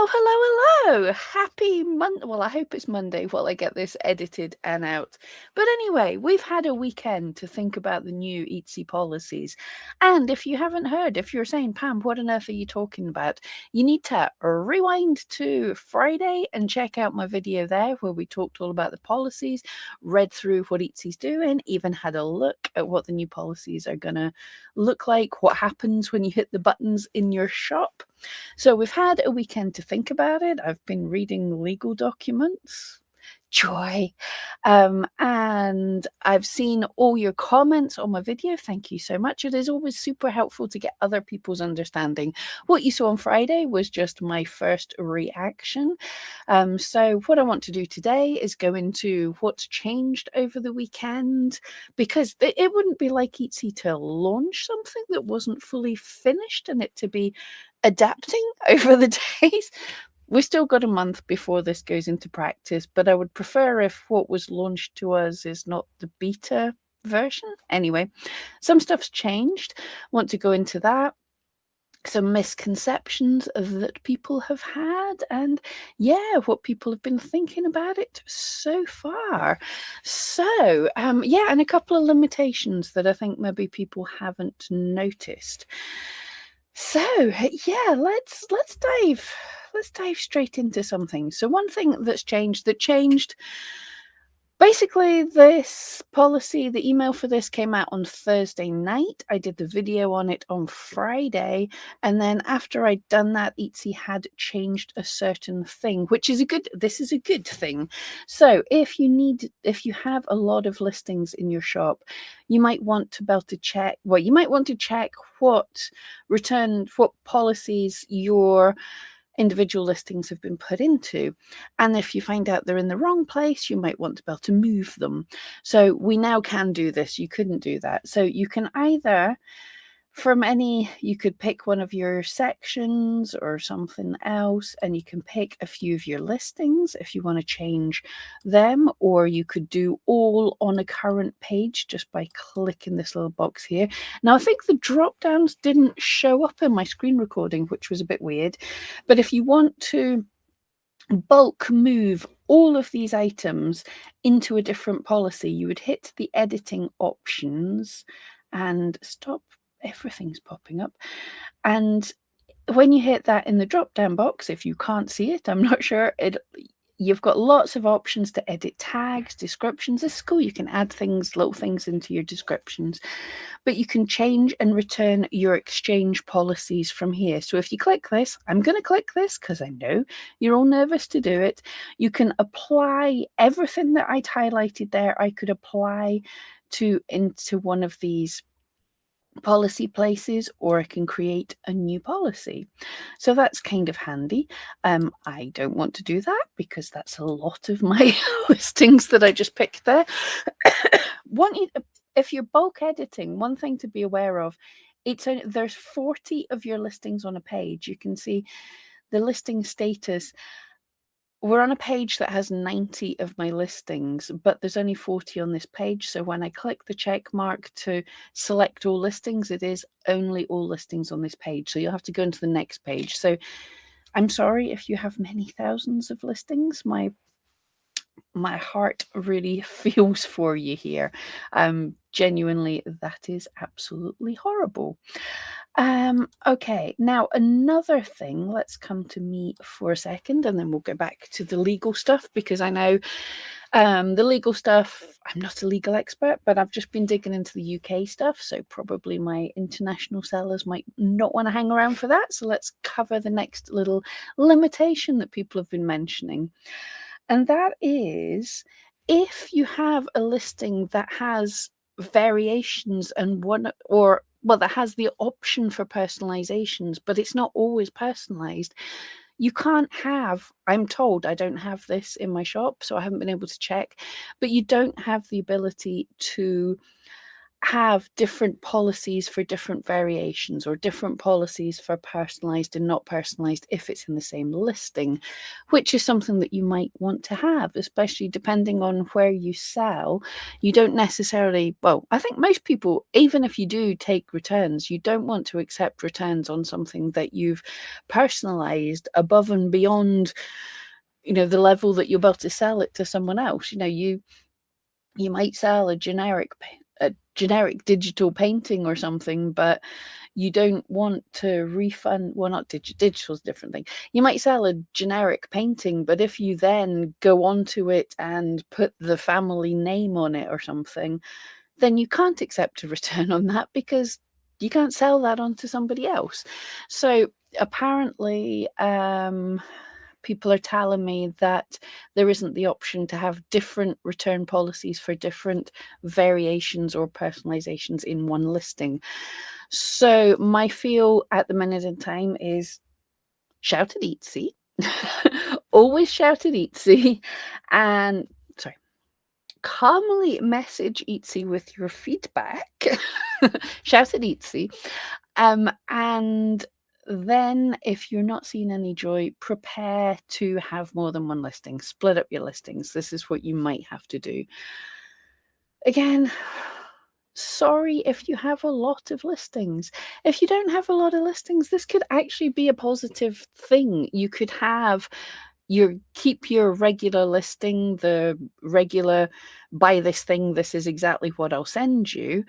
Hello, hello, hello. Happy Monday. Well, I hope it's Monday while I get this edited and out. But anyway, we've had a weekend to think about the new ETSI policies. And if you haven't heard, if you're saying, Pam, what on earth are you talking about? You need to rewind to Friday and check out my video there where we talked all about the policies, read through what ETSI's doing, even had a look at what the new policies are going to look like, what happens when you hit the buttons in your shop. So we've had a weekend to think about it. I've been reading legal documents. Joy. And I've seen all your comments on my video. Thank you so much. It is always super helpful to get other people's understanding. What you saw on Friday was just my first reaction. So what I want to do today is go into what's changed over the weekend, because it wouldn't be like ETSI to launch something that wasn't fully finished and it to be adapting over the days. We've still got a month before this goes into practice, but I would prefer if what was launched to us is not the beta version. Anyway, some stuff's changed. Want to go into that. Some misconceptions that people have had, and what people have been thinking about it so far. So, and a couple of limitations that I think maybe people haven't noticed. So, let's dive straight into something. So one thing that changed basically, this policy, the email for this came out on Thursday night. I did the video on it on Friday. And then after I'd done that, ETSI had changed a certain thing, this is a good thing. So if you have a lot of listings in your shop, you might want to be able to check, you might want to check what policies your individual listings have been put into. And if you find out they're in the wrong place, you might want to be able to move them. So we now can do this. You couldn't do that. So you can either, you could pick one of your sections or something else, and you can pick a few of your listings if you want to change them, or you could do all on a current page just by clicking this little box here. Now, I think the drop downs didn't show up in my screen recording, which was a bit weird, but if you want to bulk move all of these items into a different policy, you would hit the editing options and stop. Everything's popping up. And when you hit that in the drop down box, if you can't see it, I'm not sure, you've got lots of options to edit tags, descriptions. This is cool. You can add little things into your descriptions, but you can change and return your exchange policies from here. So if you click this, I'm going to click this because I know you're all nervous to do it. You can apply everything that I'd highlighted there. I could apply into one of these policy places, or I can create a new policy. So that's kind of handy. I don't want to do that because that's a lot of my listings that I just picked there. If you're bulk editing, one thing to be aware of, there's 40 of your listings on a page. You can see the listing status. We're on a page that has 90 of my listings, but there's only 40 on this page. So when I click the check mark to select all listings, it is only all listings on this page. So you'll have to go into the next page. So I'm sorry if you have many thousands of listings. My heart really feels for you here. Genuinely, that is absolutely horrible. Okay, now another thing, let's come to me for a second and then we'll go back to the legal stuff, because I know the legal stuff, I'm not a legal expert, but I've just been digging into the UK stuff, so probably my international sellers might not want to hang around for that. So let's cover the next little limitation that people have been mentioning. And that is, if you have a listing that has variations and that has the option for personalizations, but it's not always personalized, you can't have, I'm told, I don't have this in my shop, so I haven't been able to check, but you don't have the ability to have different policies for different variations, or different policies for personalized and not personalized if it's in the same listing, which is something that you might want to have, especially depending on where you sell. You don't necessarily, well, I think most people, even if you do take returns, you don't want to accept returns on something that you've personalized above and beyond, the level that you're about to sell it to someone else. You might sell a generic digital painting or something, but you don't want to refund. Well, not digital's a different thing. You might sell a generic painting, but if you then go onto it and put the family name on it or something, then you can't accept a return on that, because you can't sell that onto somebody else. So apparently, people are telling me that there isn't the option to have different return policies for different variations or personalizations in one listing. So my feel at the minute in time is shout at Etsy. Always shout at Etsy. And sorry, calmly message Etsy with your feedback. Shout at Etsy. And then if you're not seeing any joy, prepare to have more than one listing. Split up your listings. This is what you might have to do. Again, sorry if you have a lot of listings. If you don't have a lot of listings, this could actually be a positive thing. You could have keep your regular listing, the regular buy this thing, this is exactly what I'll send you.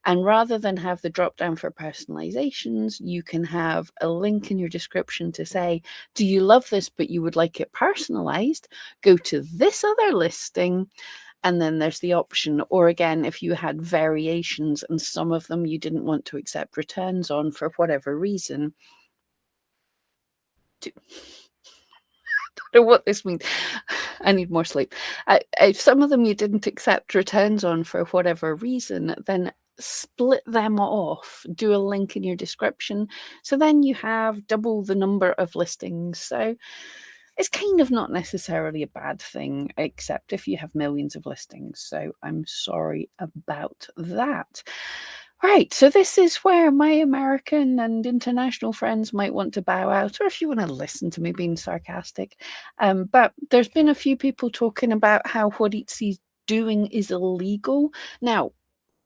And rather than have the drop down for personalizations, you can have a link in your description to say, do you love this, but you would like it personalized? Go to this other listing. And then there's the option. Or again, if you had variations and some of them you didn't want to accept returns on for whatever reason, know what this means. I need more sleep. If some of them you didn't accept returns on for whatever reason, then split them off. Do a link in your description. So then you have double the number of listings. So it's kind of not necessarily a bad thing, except if you have millions of listings. So I'm sorry about that. Right, so this is where my American and international friends might want to bow out, or if you want to listen to me being sarcastic. But there's been a few people talking about how what Etsy's doing is illegal. Now,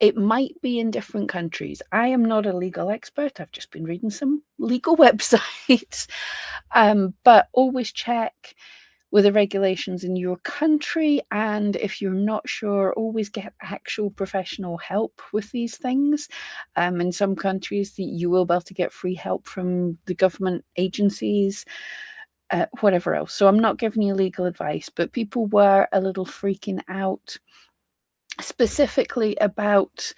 it might be in different countries. I am not a legal expert. I've just been reading some legal websites. But always check with the regulations in your country. And if you're not sure, always get actual professional help with these things. In some countries, you will be able to get free help from the government agencies, whatever else. So I'm not giving you legal advice, but people were a little freaking out, specifically about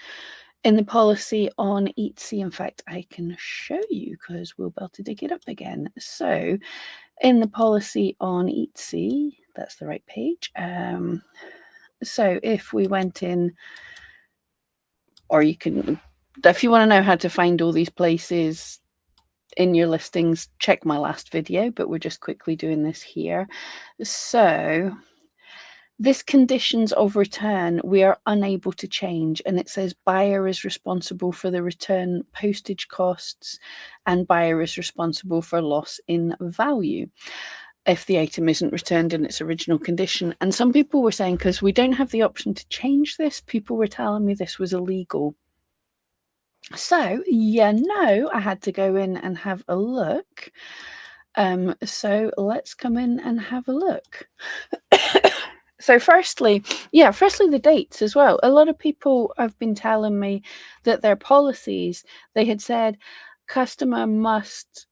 in the policy on Etsy. In fact, I can show you because we'll be able to dig it up again. So in the policy on Etsy, that's the right page. So if we went in, or you can, if you want to know how to find all these places in your listings, check my last video, but we're just quickly doing this here. So this conditions of return, we are unable to change. And it says buyer is responsible for the return postage costs and buyer is responsible for loss in value if the item isn't returned in its original condition. And some people were saying, because we don't have the option to change this, people were telling me this was illegal. So, I had to go in and have a look. So let's come in and have a look. So firstly, the dates as well. A lot of people have been telling me that their policies, they had said customer must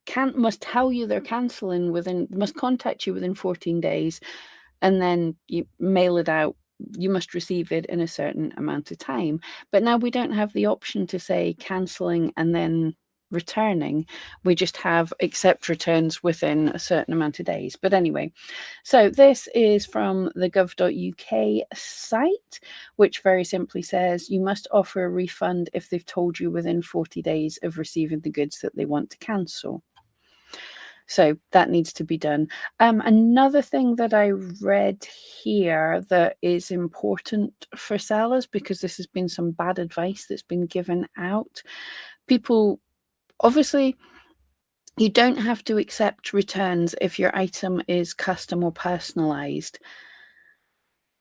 tell you they're cancelling must contact you within 14 days, and then you mail it out. You must receive it in a certain amount of time. But now we don't have the option to say cancelling and then returning. We just have accept returns within a certain amount of days. But anyway, so this is from the gov.uk site, which very simply says you must offer a refund if they've told you within 40 days of receiving the goods that they want to cancel. So that needs to be done. Another thing that I read here that is important for sellers, because this has been some bad advice that's been given out. People, obviously, you don't have to accept returns if your item is custom or personalized.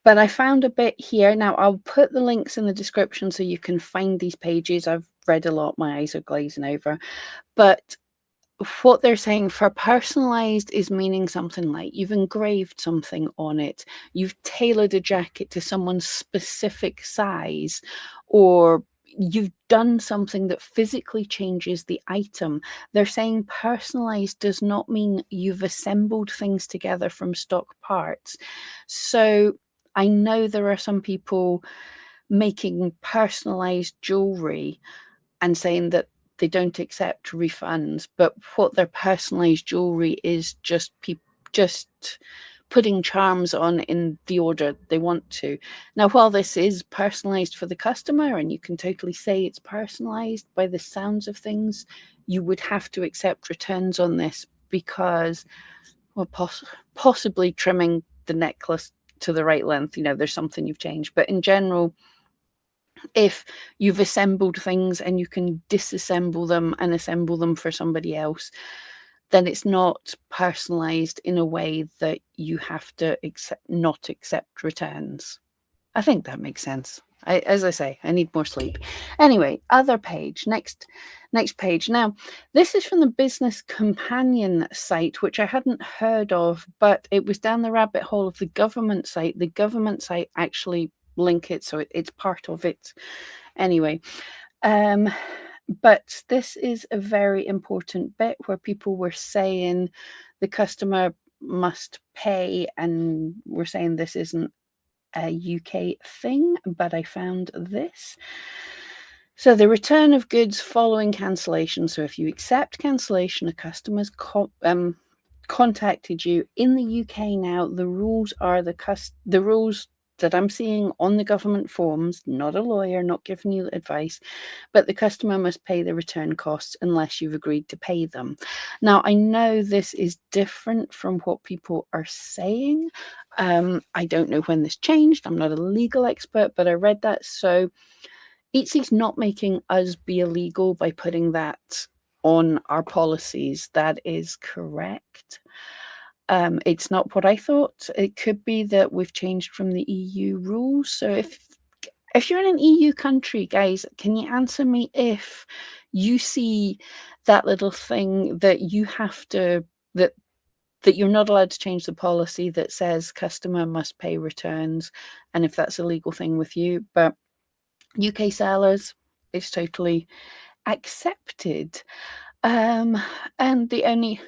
But I found a bit here. Now, I'll put the links in the description so you can find these pages. I've read a lot. My eyes are glazing over. But what they're saying for personalized is meaning something like you've engraved something on it, you've tailored a jacket to someone's specific size, or you've done something that physically changes the item. They're saying personalized does not mean you've assembled things together from stock parts. So I know there are some people making personalized jewelry and saying that they don't accept refunds, but what their personalized jewelry is just putting charms on in the order they want to. Now, while this is personalized for the customer, and you can totally say it's personalized by the sounds of things, you would have to accept returns on this because, well, possibly trimming the necklace to the right length, there's something you've changed. But in general, if you've assembled things and you can disassemble them and assemble them for somebody else, then it's not personalized in a way that you have to not accept returns. I think that makes sense. As I say, I need more sleep. Anyway, other page, next page. Now, this is from the Business Companion site, which I hadn't heard of, but it was down the rabbit hole of the government site. The government site actually link it, so it's part of it. Anyway, but this is a very important bit where people were saying the customer must pay, and we're saying this isn't a UK thing, but I found this. So the return of goods following cancellation. So if you accept cancellation, a customer's contacted you in the UK now, the rules are the rules that I'm seeing on the government forms, not a lawyer, not giving you advice, but the customer must pay the return costs unless you've agreed to pay them. Now, I know this is different from what people are saying. I don't know when this changed. I'm not a legal expert, but I read that. So Etsy's not making us be illegal by putting that on our policies. That is correct. It's not what I thought. It could be that we've changed from the EU rules. So if you're in an EU country, guys, can you answer me if you see that little thing that you have to that you're not allowed to change the policy that says customer must pay returns, and if that's a legal thing with you? But UK sellers, it's totally accepted. And the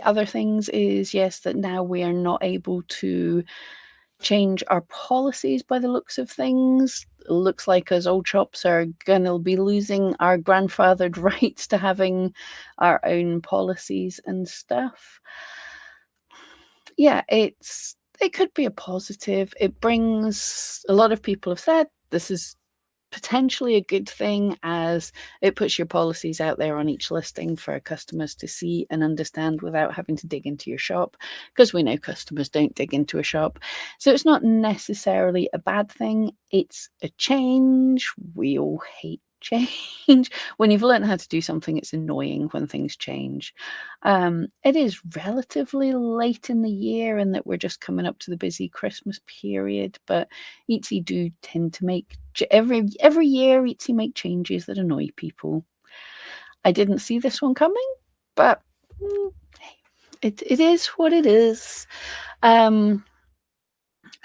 other things is, yes, that now we are not able to change our policies by the looks of things. Looks like us old shops are gonna be losing our grandfathered rights to having our own policies and stuff. Yeah, it could be a positive. It brings, a lot of people have said this is potentially a good thing, as it puts your policies out there on each listing for customers to see and understand without having to dig into your shop, because we know customers don't dig into a shop. So it's not necessarily a bad thing. It's a change. We all hate change. When you've learned how to do something, it's annoying when things change. It is relatively late in the year, and that we're just coming up to the busy Christmas period, but Etsy do tend to make every year Etsy make changes that annoy people. I didn't see this one coming, but it is what it is.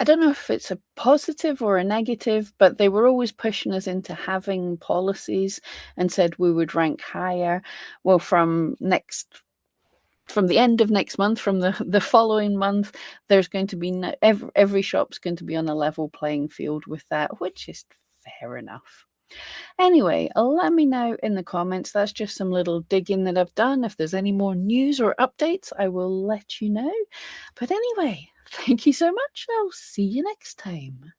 I don't know if it's a positive or a negative, but they were always pushing us into having policies and said we would rank higher. Well, from the end of next month, from the following month, there's going to be every shop's going to be on a level playing field with that, which is fair enough. Anyway, let me know in the comments. That's just some little digging that I've done. If there's any more news or updates, I will let you know. But anyway, thank you so much. I'll see you next time.